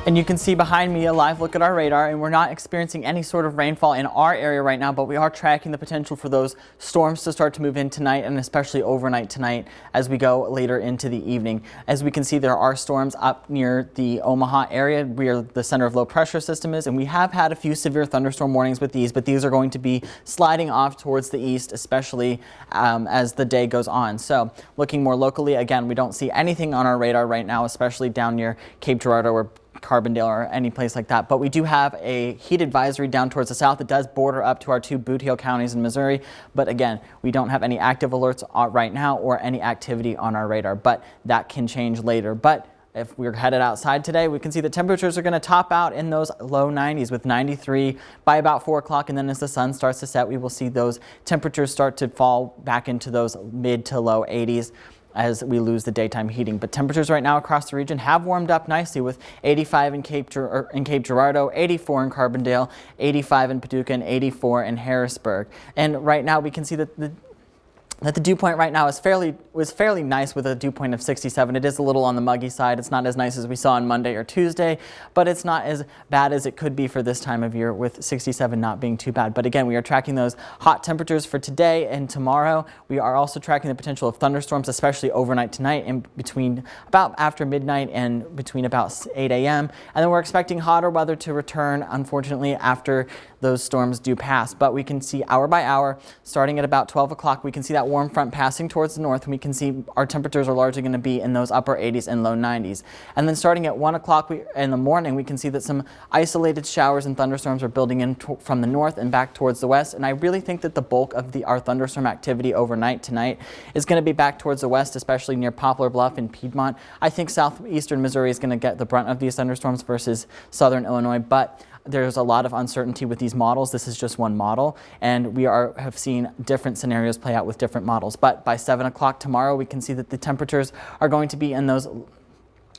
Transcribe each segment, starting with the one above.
And you can see behind me a live look at our radar, and we're not experiencing any sort of rainfall in our area right now, but we are tracking the potential for those storms to start to move in tonight and especially overnight tonight as we go later into the evening. As we can see, there are storms up near the Omaha area where the center of low pressure system is, and we have had a few severe thunderstorm warnings with these, but these are going to be sliding off towards the east, especially as the day goes on. So looking more locally, again, we don't see anything on our radar right now, especially down near Cape Girardeau or Carbondale or any place like that, but we do have a heat advisory down towards the south. It does border up to our two Boot Heel counties in Missouri, but again, we don't have any active alerts right now or any activity on our radar, but that can change later. But if we're headed outside today, we can see the temperatures are going to top out in those low 90s with 93 by about 4 o'clock, and then as the sun starts to set, we will see those temperatures start to fall back into those mid to low 80s as we lose the daytime heating. But temperatures right now across the region have warmed up nicely with 85 in Cape Girardeau, 84 in Carbondale, 85 in Paducah, and 84 in Harrisburg. And right now we can see that the dew point right now was fairly nice with a dew point of 67. It is a little on the muggy side. It's not as nice as we saw on Monday or Tuesday, but it's not as bad as it could be for this time of year, with 67 not being too bad. But again, we are tracking those hot temperatures for today and tomorrow. We are also tracking the potential of thunderstorms, especially overnight tonight in between about after midnight and between about 8 a.m. And then we're expecting hotter weather to return, unfortunately, after those storms do pass. But we can see hour by hour, starting at about 12 o'clock, we can see that warm front passing towards the north, and we can see our temperatures are largely going to be in those upper 80s and low 90s. And then starting at 1 o'clock in the morning, we can see that some isolated showers and thunderstorms are building in from the north and back towards the west. And I really think that the bulk of our thunderstorm activity overnight tonight is going to be back towards the west, especially near Poplar Bluff and Piedmont. I think southeastern Missouri is going to get the brunt of these thunderstorms versus southern Illinois, but there's a lot of uncertainty with these models. This is just one model, and we have seen different scenarios play out with different models. But by 7 o'clock tomorrow, we can see that the temperatures are going to be in those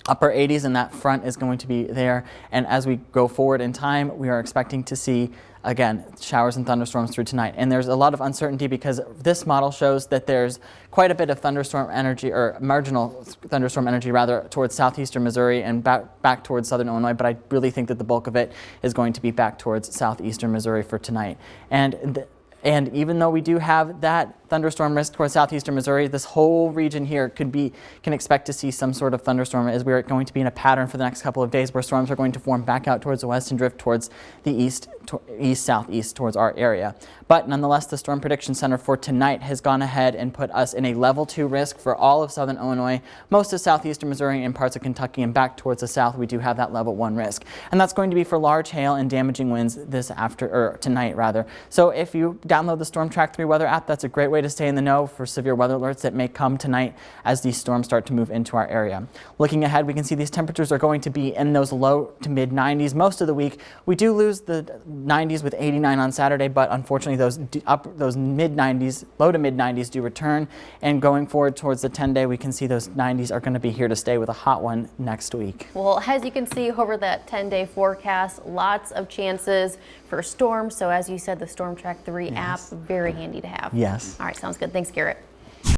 upper 80s, and that front is going to be there. And as we go forward in time, we are expecting to see, again, showers and thunderstorms through tonight. And there's a lot of uncertainty because this model shows that there's quite a bit of thunderstorm energy, or marginal thunderstorm energy rather, towards southeastern Missouri and back towards southern Illinois. But I really think that the bulk of it is going to be back towards southeastern Missouri for tonight. And even though we do have that thunderstorm risk towards southeastern Missouri, this whole region here can expect to see some sort of thunderstorm, as we're going to be in a pattern for the next couple of days where storms are going to form back out towards the west and drift towards the east-southeast towards our area. But nonetheless, the Storm Prediction Center for tonight has gone ahead and put us in a level 2 risk for all of southern Illinois, most of southeastern Missouri, and parts of Kentucky, and back towards the south we do have that level 1 risk. And that's going to be for large hail and damaging winds tonight rather. So if you download the Storm Track 3 weather app, that's a great way to stay in the know for severe weather alerts that may come tonight as these storms start to move into our area. Looking ahead, we can see these temperatures are going to be in those low to mid 90s most of the week. We do lose the 90s with 89 on Saturday, but unfortunately those mid 90s, low to mid 90s do return. And going forward towards the 10-day, we can see those 90s are going to be here to stay with a hot one next week. Well, as you can see over that 10-day forecast, lots of chances for storms. So as you said, the Storm Track 3 app, very handy to have. Yes. All right, sounds good. Thanks, Garrett.